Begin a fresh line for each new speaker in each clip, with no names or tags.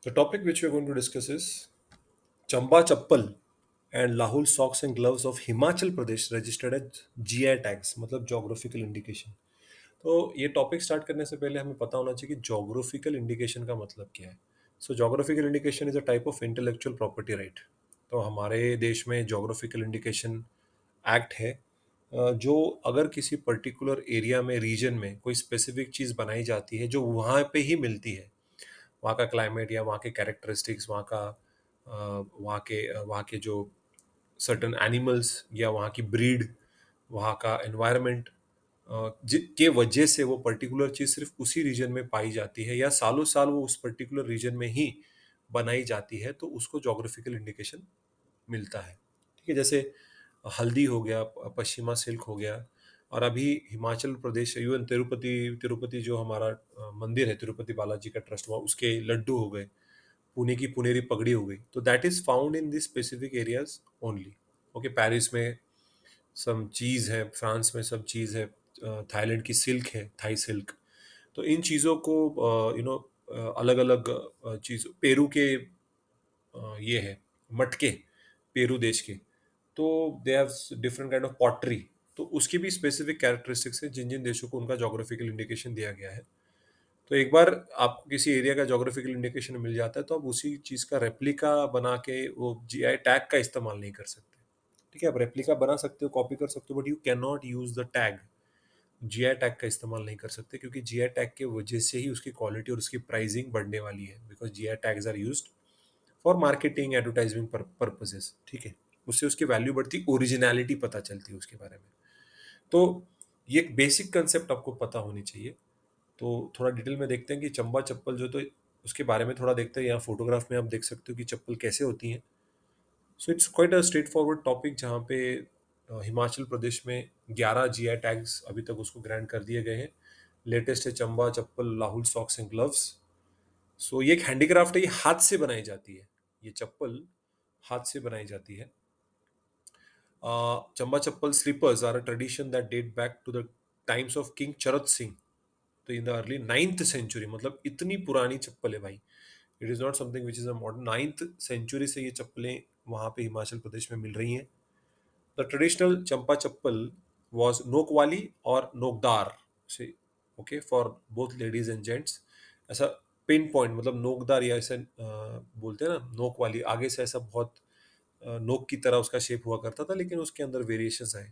The topic which we are going to discuss is Chamba Chappal and Lahul socks and gloves of Himachal Pradesh registered as GI tags मतलब geographical indication। तो ये topic start करने से पहले हमें पता होना चाहिए कि जोग्राफिकल इंडिकेशन का मतलब क्या है। So geographical indication is a type of intellectual property right. तो हमारे देश में जोग्राफिकल इंडिकेशन एक्ट है, जो अगर किसी पर्टिकुलर एरिया में रीजन में कोई स्पेसिफिक चीज़ बनाई जाती है जो वहाँ पे ही मिलती है, वहाँ का क्लाइमेट या वहाँ के कैरेक्टरिस्टिक्स, वहाँ के जो सर्टन एनिमल्स या वहाँ की ब्रीड, वहाँ का एनवायरनमेंट के वजह से वो पर्टिकुलर चीज़ सिर्फ उसी रीजन में पाई जाती है या सालों साल वो उस पर्टिकुलर रीजन में ही बनाई जाती है, तो उसको जोग्राफिकल इंडिकेशन मिलता है। ठीक है, जैसे हल्दी हो गया, पश्चिमा सिल्क हो गया, और अभी हिमाचल प्रदेश इवन तिरुपति तिरुपति जो हमारा मंदिर है, तिरुपति बालाजी का ट्रस्ट हुआ, उसके लड्डू हो गए, पुणे की पुनेरी पगड़ी हो गई, तो that is found in this specific areas only. Okay, Paris में सब चीज़ है, फ्रांस में सब चीज़ है, थाईलैंड की सिल्क है, थाई सिल्क। तो इन चीज़ों को अलग अलग चीज़, पेरू के ये है मटके, पेरू देश के, तो they have different kind of pottery. तो उसकी भी स्पेसिफिक कैरेक्टरिस्टिक्स है जिन जिन देशों को उनका जोग्राफिकल इंडिकेशन दिया गया है। तो एक बार आपको किसी एरिया का जोग्राफिकल इंडिकेशन मिल जाता है तो आप उसी चीज़ का रेप्लिका बना के वो जीआई टैग का इस्तेमाल नहीं कर सकते। ठीक है, आप रेप्लिका बना सकते हो, कॉपी कर सकते हो, but you can not use the tag. GI tag का इस्तेमाल नहीं कर सकते क्योंकि जीआई टैग के वजह से ही उसकी क्वालिटी और उसकी प्राइसिंग बढ़ने वाली है, because GI tags are used for marketing advertising purposes. ठीक है, उससे उसकी वैल्यू बढ़ती, ओरिजिनलिटी पता चलती है उसके बारे में। तो ये एक बेसिक कंसेप्ट आपको पता होनी चाहिए। तो थोड़ा डिटेल में देखते हैं कि चंबा चप्पल जो, तो उसके बारे में थोड़ा देखते हैं। यहाँ फोटोग्राफ में आप देख सकते हो कि चप्पल कैसे होती हैं। So it's quite a straight forward topic, जहाँ पे हिमाचल प्रदेश में 11 जीआई टैग्स अभी तक उसको ग्रांट कर दिए गए हैं। लेटेस्ट है चंबा चप्पल लाहुल सॉक्स एंड ग्लव्स। सो ये एक हैंडीक्राफ्ट है, ये हाथ से बनाई जाती है। ये चप्पल हाथ से बनाई जाती है। Chamba chappal slippers are a tradition that date back to the times of king Charat Singh, तो in the early 9th century, मतलब इतनी पुरानी चप्पल है भाई। It is not something which is a modern, 9th century से ये चप्पलें वहाँ पे हिमाचल प्रदेश में मिल रही हैं। The traditional Champa chappal was नोक वाली और नोकदार से, okay, for both ladies and gents. ऐसा पिन पॉइंट मतलब नोकदार, या ऐसे बोलते हैं ना, नोक वाली आगे से ऐसा बहुत नोक की तरह उसका शेप हुआ करता था, लेकिन उसके अंदर वेरिएशंस आए।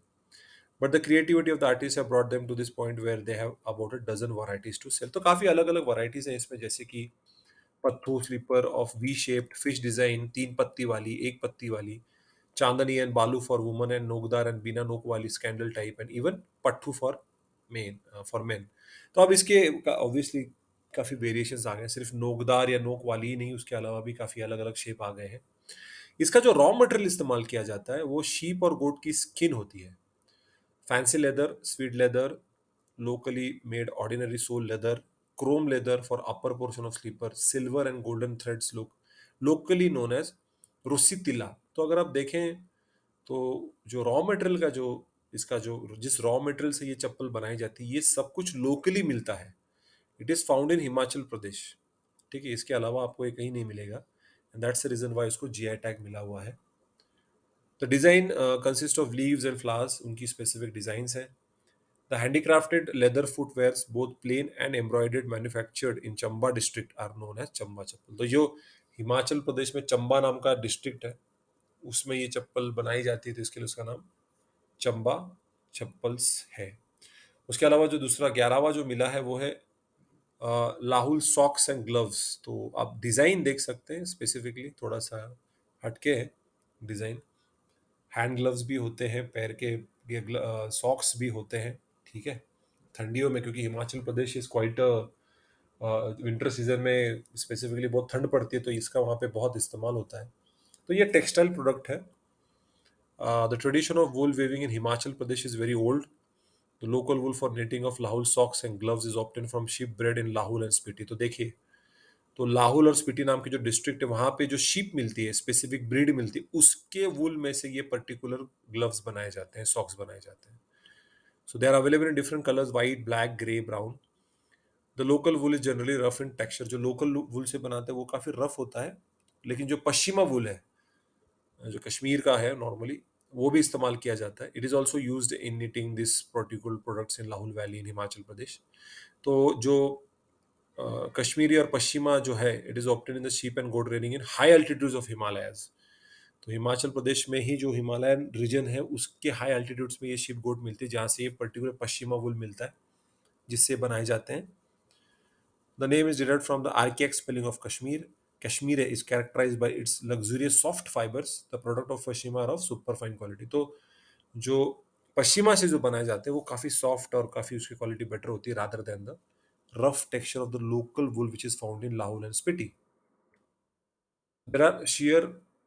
But the creativity of the artist have brought them to this point where they have about a dozen varieties to sell. तो काफी अलग अलग वैरायटीज हैं इसमें, जैसे कि Patthu slipper of V shaped fish design, 3 पत्ती वाली, 1 पत्ती वाली, Chandni and Balu for woman and नोकदार एंड बिना नोक वाली sandal type, and even Pattu for men. तो अब इसके ऑब्वियसली काफी वेरिएशंस आ गए हैं, सिर्फ नोकदार या नोक वाली ही नहीं, उसके अलावा भी काफी अलग अलग शेप आ गए हैं। इसका जो रॉ मटेरियल इस्तेमाल किया जाता है वो शीप और गोट की स्किन होती है। Fancy leather, sweet leather, locally made ordinary sole leather, chrome leather for upper portion of sleeper, silver and golden threads look, locally known as रुस्सीतिल्ला। तो अगर आप देखें तो जो रॉ मटेरियल का जो इसका जो जिस रॉ मटेरियल से ये चप्पल बनाई जाती है, ये सब कुछ लोकली मिलता है। It is found in Himachal Pradesh. ठीक है, इसके अलावा आपको ये कहीं नहीं मिलेगा, and that's the reason why इसको जीआई टैग मिला हुआ है। The design consist of leaves and flowers, उनकी स्पेसिफिक डिजाइन है। The handicrafted leather footwears, both plain and embroidered, manufactured in Chamba district, are known as Chamba chappal. तो जो हिमाचल प्रदेश में चंबा नाम का डिस्ट्रिक्ट है, उसमें ये चप्पल बनाई जाती है, तो इसके लिए उसका नाम चंबा चप्पल्स है। उसके अलावा जो दूसरा 11वां जो मिला है वो है लाहुल सॉक्स एंड ग्लव्स। तो आप डिज़ाइन देख सकते हैं, स्पेसिफिकली थोड़ा सा हटके है डिज़ाइन। हैंड ग्लव्स भी होते हैं, पैर के ये सॉक्स भी होते हैं। ठीक है, ठंडियों में, क्योंकि Himachal Pradesh is quite winter season में स्पेसिफिकली बहुत ठंड पड़ती है, तो इसका वहाँ पे बहुत इस्तेमाल होता है। तो ये टेक्सटाइल प्रोडक्ट है। The tradition of wool weaving in Himachal Pradesh is very old. The local wool for knitting of Lahaul socks and gloves is obtain from sheep bred in Lahaul and Spiti. तो देखिए, तो लाहौल और स्पीति नाम की जो डिस्ट्रिक्ट है, वहाँ पे जो शीप मिलती है, स्पेसिफिक ब्रीड मिलती है, उसके वूल में से ये पर्टिकुलर ग्लव्स बनाए जाते हैं, सॉक्स बनाए जाते हैं। So they are available in different colors: white, black, gray, brown. The local wool is generally rough in texture. जो लोकल वूल से बनाते हैं वो काफी रफ होता है, लेकिन जो पश्चिमा वूल है, जो कश्मीर का है नॉर्मली, वो भी इस्तेमाल किया जाता है। It is also use in knitting this particular products in Lahaul valley in Himachal Pradesh. तो जो कश्मीरी और पश्चिमा जो है, it is often in the sheep and goat rearing in high altitudes of Himalayas. तो हिमाचल प्रदेश में ही जो हिमालयन रीजन है उसके हाई एल्टीट्यूड्स में ये शीप गोट मिलती है, जहाँ से ये पर्टिकुलर पश्चिमा वुल मिलता है, जिससे बनाए जाते हैं। The name is derived from the archaic spelling of Kashmir. Kashmir is characterized by its luxurious soft fibers. The product of Pashima are of super fine quality. तो जो पश्चिमा से जो बनाए जाते हैं वो काफी सॉफ्ट और काफी उसकी क्वालिटी बेटर होती है rather than the rough texture of the local wool which is found in Lahaul and Spiti. There are sheer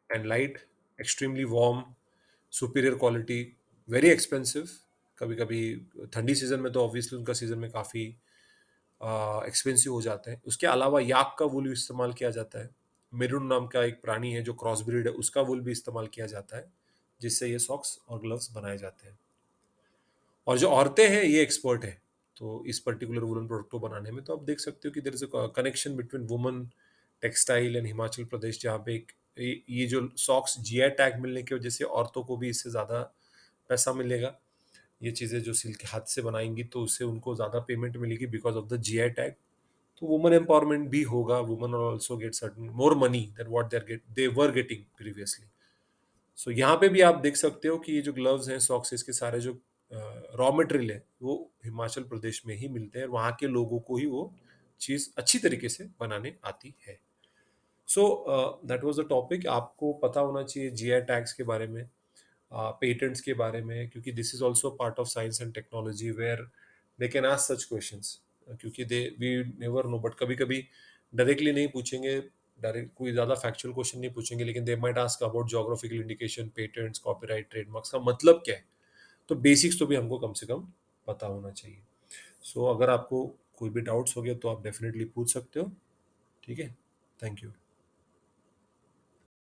and light, extremely warm, superior quality, very expensive. कभी कभी ठंडी सीजन में तो ऑब्वियसली उनका सीजन में काफी एक्सपेंसिव हो जाते हैं. उसके अलावा याक का वूल इस्तेमाल किया जाता है. मेरून नाम का एक प्राणी है जो क्रॉस ब्रीड है, उसका वूल भी इस्तेमाल किया जाता है, जिससे ये सॉक्स और ग्लव्स बनाए जाते हैं. और जो औरतें हैं ये एक्सपर्ट है तो इस पर्टिकुलर वुलन प्रोडक्ट को बनाने में. तो आप देख सकते हो कि there is a connection between woman textile and Himachal Pradesh, जहाँ पे एक ये जो सॉक्स जीआई टैग मिलने की वजह से औरतों को भी इससे ज़्यादा पैसा मिलेगा. ये चीज़ें जो सिल्क के हाथ से बनाएंगी तो उससे उनको ज़्यादा पेमेंट मिलेगी because of the GI tag. तो वुमन एम्पावरमेंट भी होगा. Woman are also get certain more money than what they were getting previously. So यहाँ पे भी आप देख सकते हो कि ये जो ग्लव्स हैं, सॉक्स, इसके सारे जो रॉ मटेरियल है वो हिमाचल प्रदेश में ही मिलते हैं, और वहाँ के लोगों को ही वो चीज़ अच्छी तरीके से बनाने आती है. So that was the topic. आपको पता होना चाहिए जीआई टैग्स के बारे में, पेटेंट्स के बारे में, क्योंकि this is also part of science and technology where they can ask such questions. क्योंकि they we never know, but कभी कभी डायरेक्टली नहीं पूछेंगे, डायरेक्ट कोई ज़्यादा फैक्चुअल क्वेश्चन नहीं पूछेंगे, लेकिन they might ask about geographical indication, patents, copyright, trademarks का मतलब क्या है. तो बेसिक्स तो भी हमको कम से कम पता होना चाहिए. सो अगर आपको कोई भी डाउट्स हो गया तो आप डेफिनेटली पूछ सकते हो. ठीक है. Thank you.